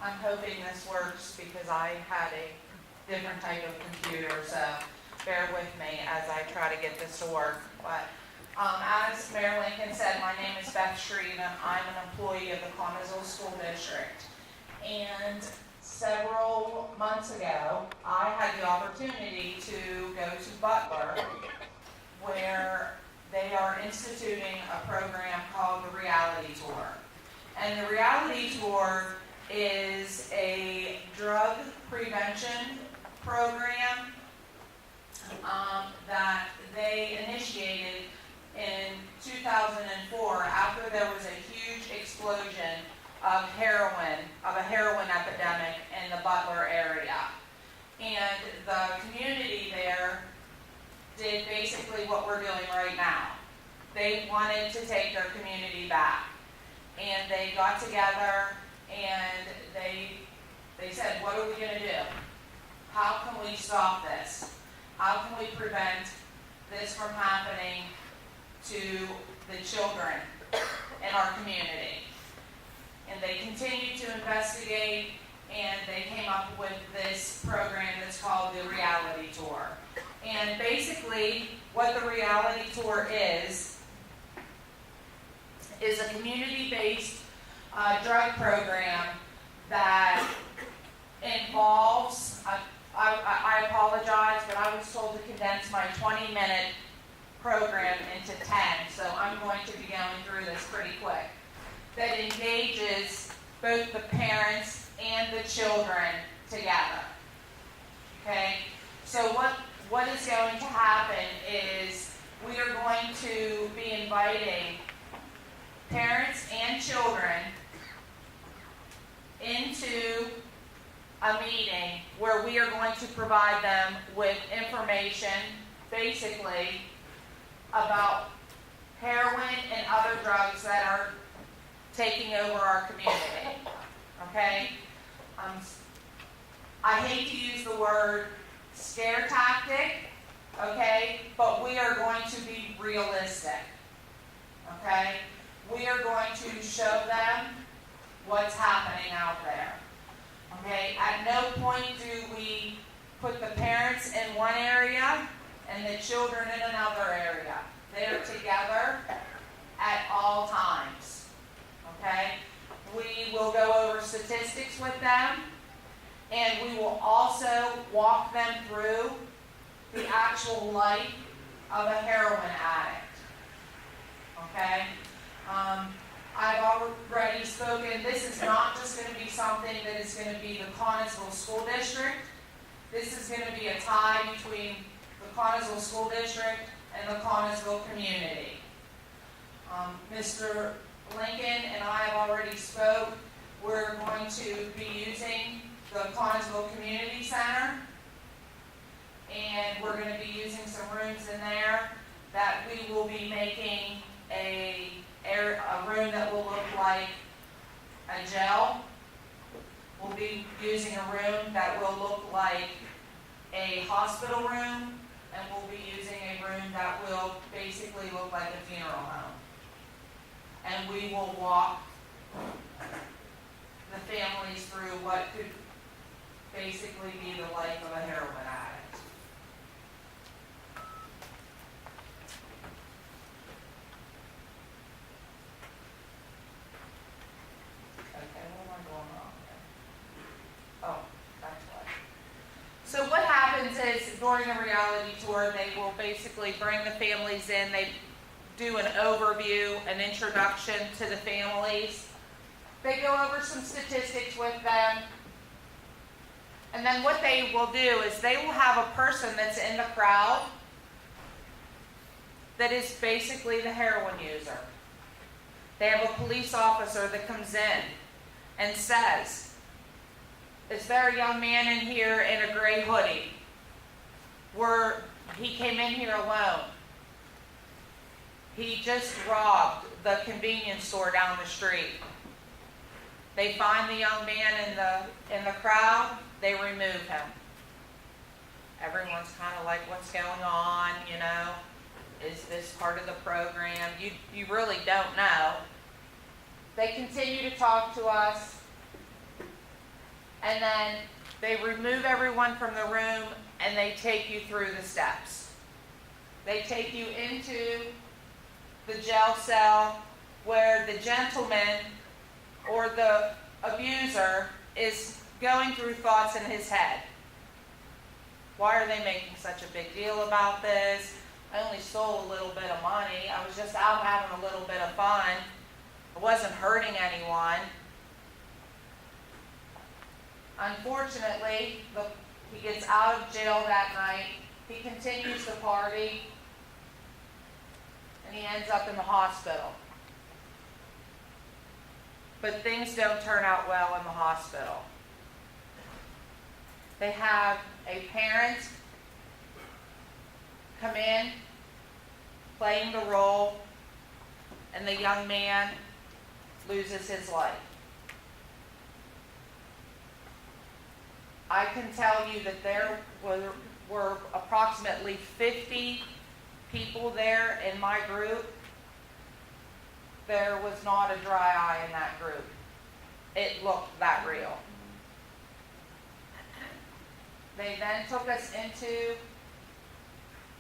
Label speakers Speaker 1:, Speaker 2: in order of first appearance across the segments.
Speaker 1: I'm hoping this works because I had a different type of computer, so bear with me as I try to get this to work. But as Mayor Lincoln said, my name is Beth Shreven. I'm an employee of the Connersville School District. And several months ago, I had the opportunity to go to Butler, where they are instituting a program called the Reality Tour. And the Reality Tour is a drug prevention program that they initiated in 2004 after there was a huge explosion of a heroin epidemic in the Butler area. And the community there did basically what we're doing right now. They wanted to take their community back. And they got together and they said, what are we going to do? How can we stop this? How can we prevent this from happening to the children in our community? And they continued to investigate, and they came up with this program that's called the Reality Tour. And basically, what the Reality Tour is a community-based drug program that involves, I apologize, but I was told to condense my 20-minute program into 10, so I'm going to be going through this pretty quick. That engages both the parents and the children together. Okay? So what is going to happen is we are going to be inviting parents and children into a meeting where we are going to provide them with information, basically, about heroin and other drugs that are taking over our community. Okay? I hate to use the word scare tactic, okay, but we are going to be realistic. Okay? We are going to show them what's happening out there. Okay? At no point do we put the parents in one area and the children in another area. They are together at all times. Okay? We will go over statistics with them, and we will also walk them through the actual life of a heroin addict. Okay? I've already spoken. This is not just going to be something that is going to be the Connersville School District. This is going to be a tie between the Connersville School District and the Connersville community. Mr. Lincoln and I have already spoke. We're going to be using the Connersville Community Center, and we're going to be using some rooms in there that we will be making a room that will look like a jail. We'll be using a room that will look like a hospital room, and we'll be using a room that will basically look like a funeral home. And we will walk the families through what could basically be the life of a heroin addict. Okay, what am I going on here? Oh, that's why. So what happens is during the reality tour, they will basically bring the families in. They do an overview, an introduction to the families. They go over some statistics with them. And then what they will do is they will have a person that's in the crowd that is basically the heroin user. They have a police officer that comes in and says, is there a young man in here in a gray hoodie? He came in here alone. He just robbed the convenience store down the street. They find the young man in the crowd, they remove him. Everyone's kind of like, what's going on, you know? Is this part of the program? You really don't know. They continue to talk to us. and then they remove everyone from the room and they take you through the steps. They take you into the jail cell where the gentleman or the abuser is going through thoughts in his head. Why are they making such a big deal about this? I only stole a little bit of money. I was just out having a little bit of fun. I wasn't hurting anyone. Unfortunately, he gets out of jail that night. He continues to party, and he ends up in the hospital. But things don't turn out well in the hospital. They have a parent come in, playing the role, and the young man loses his life. I can tell you that there were approximately 50 people there in my group. There was not a dry eye in that group. It looked that real. They then took us into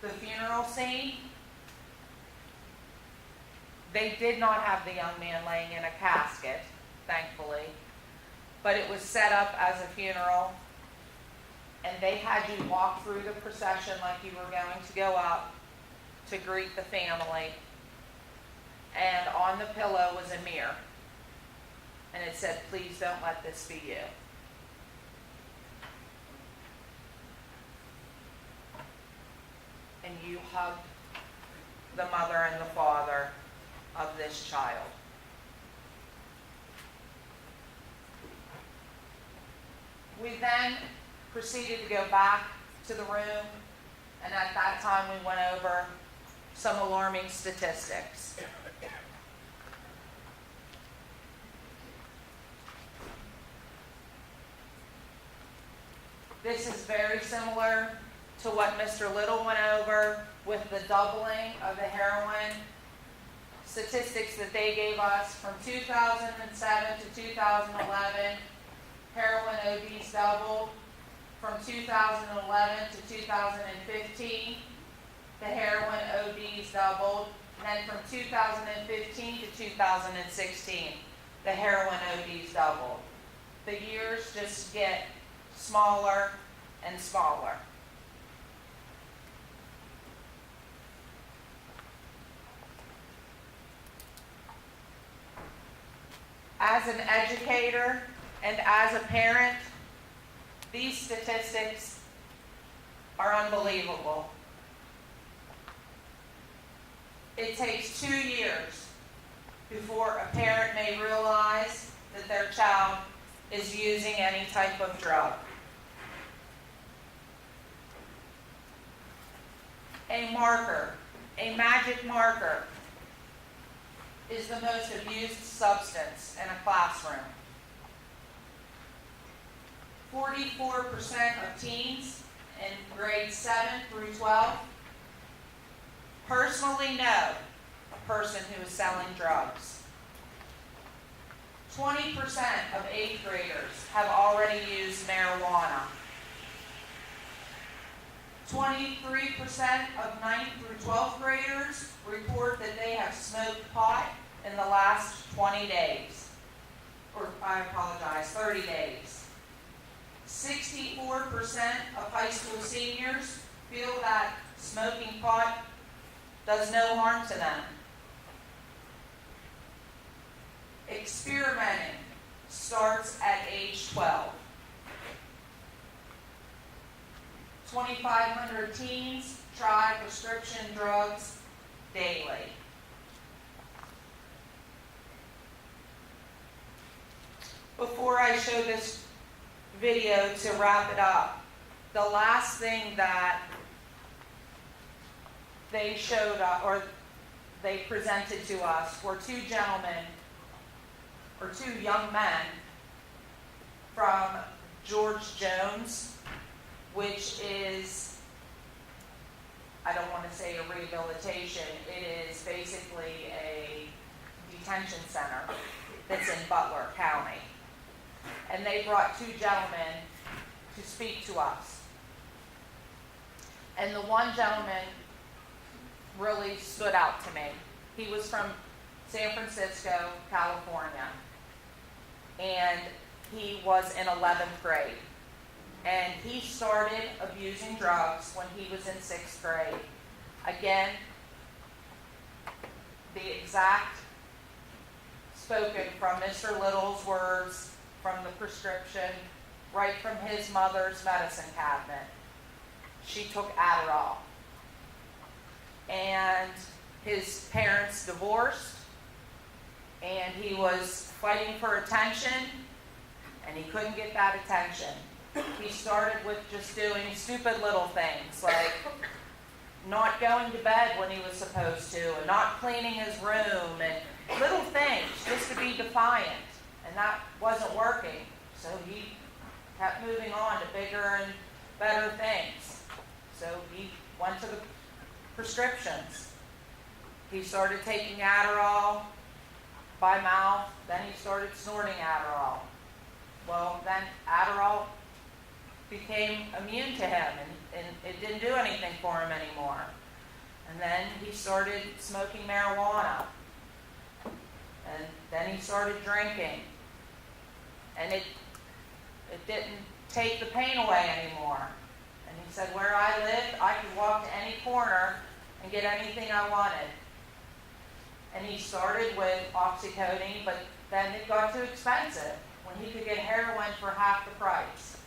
Speaker 1: the funeral scene. They did not have the young man laying in a casket, thankfully, but it was set up as a funeral, and they had you walk through the procession like you were going to go up to greet the family, and on the pillow was a mirror, and it said, "Please don't let this be you." And you hugged the mother and the father of this child. We then proceeded to go back to the room, and at that time we went over some alarming statistics. This is very similar to what Mr. Little went over with the doubling of the heroin statistics that they gave us from 2007 to 2011. Heroin ODs doubled. From 2011 to 2015, the heroin ODs doubled. And then from 2015 to 2016, the heroin ODs doubled. The years just get smaller and smaller. As an educator and as a parent, these statistics are unbelievable. It takes 2 years before a parent may realize that their child is using any type of drug. A marker, a magic marker, is the most abused substance in a classroom. 44% of teens in grades 7 through 12 personally know a person who is selling drugs. 20% of 8th graders have already used marijuana. 23% of 9th through 12th graders report that they have smoked pot in the last 20 days. Or, 30 days. 64% of high school seniors feel that smoking pot does no harm to them. Experimenting starts at age 12. 2,500 teens try prescription drugs daily. Before I show this video to wrap it up, the last thing that they showed or they presented to us were 2 gentlemen or 2 young men from George Jones, which is, I don't want to say a rehabilitation, it is basically a detention center that's in Butler County. and they brought two gentlemen to speak to us. And the one gentleman really stood out to me. He was from San Francisco, California, and he was in 11th grade. And he started abusing drugs when he was in 6th grade. Again, the exact spoken from Mr. Little's words from the prescription, right from his mother's medicine cabinet. She took Adderall. And his parents divorced, and he was fighting for attention, and he couldn't get that attention. He started with just doing stupid little things, like not going to bed when he was supposed to, and not cleaning his room, and little things just to be defiant. And that wasn't working, so he kept moving on to bigger and better things. So he went to the prescriptions. He started taking Adderall by mouth, then he started snorting Adderall. Well, then Adderall became immune to him, and it didn't do anything for him anymore. And then he started smoking marijuana, and then he started drinking, and it didn't take the pain away anymore. And he said, where I lived, I could walk to any corner and get anything I wanted. And he started with oxycodone, but then it got too expensive when he could get heroin for half the price.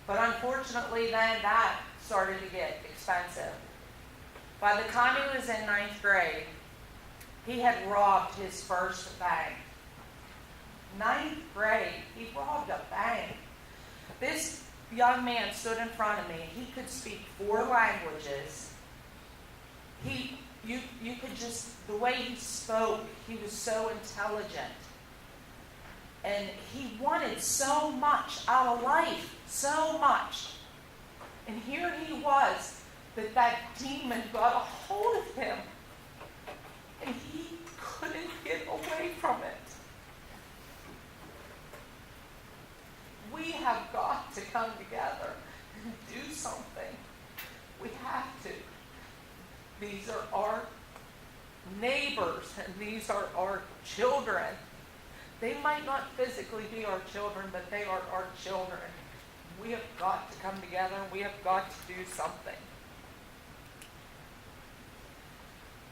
Speaker 1: But unfortunately, then that started to get expensive. By the time he was in 9th grade, he had robbed his first bank. 9th grade, he robbed a bank. This young man stood in front of me. He could speak 4 languages. You could just, the way he spoke, he was so intelligent. And he wanted so much out of life, so much. And here he was, that demon got a hold of him. And he couldn't get away from it. We have got to come together and do something. We have to. These are our neighbors, and these are our children. They might not physically be our children, but they are our children. We have got to come together. We have got to do something.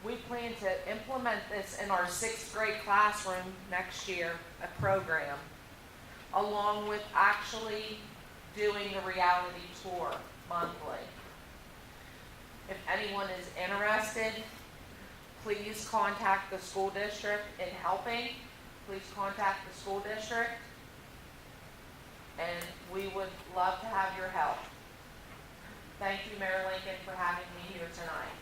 Speaker 1: We plan to implement this in our 6th grade classroom next year, a program, along with actually doing the reality tour monthly. If anyone is interested, please contact the school district in helping. Please contact the school district, and we would love to have your help. Thank you, Mayor Lincoln, for having me here tonight.